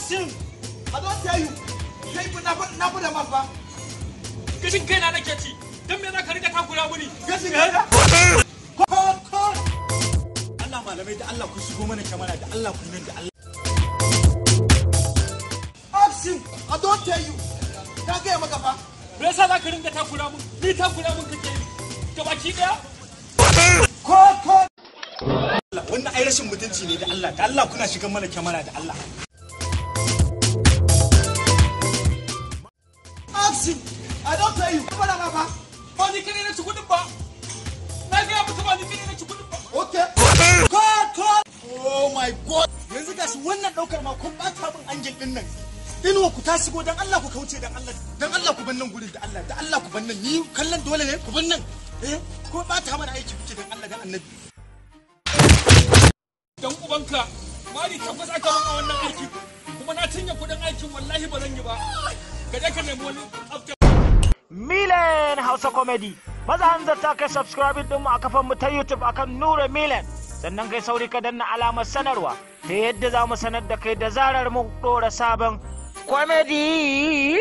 Action! I don't tell you. Kai na fada ma fa. Gashin kaina nake ci. Dan me za ka rika takura muni? Gashin kaina. Ko. Allah malamai da Allah ku shigo mana kamera da Allah ku nan da Allah. Action! I don't tell you. Ka ga maka fa. Me yasa za ka ringa takura mun? Ni takura mun kake yi. Gabaki daya? Ko. Wannan ai rashin mutunci ne da Allah kuna shigan mana kamera da Allah. Action! I don't tell you. Fada ma fa. Ba ni kane na ci kudin ba. Na ga muku ba ni kane na ci kudin ba. Okay. Cut. Oh my God. Yanzu gashi wannan daukar ma kun bata min angel din nan. Inuwa ku ta shigo dan Allah ku kauce dan Allah. Dan Allah ku ban nan gurin da Allah. Da Allah ku ban nan. Ni kallon dole ne ku ban nan. Ko bata mana aiki kuke dan Allah dan Annabi. Dan ubanka. Mali tabbas aka mun a wannan aiki. Kuma na cinye kudin aikin wallahi ba zan yi ba. Ka je ka nemi wani after Milen Hausa Comedy. Maza hanzarta kai subscribe din mu a kafan mu ta YouTube akan Nura Milen. Sannan kai sauri ka danna alamar sanarwa ta yadda za mu sanar da kai da zarar mu dora sabon comedy.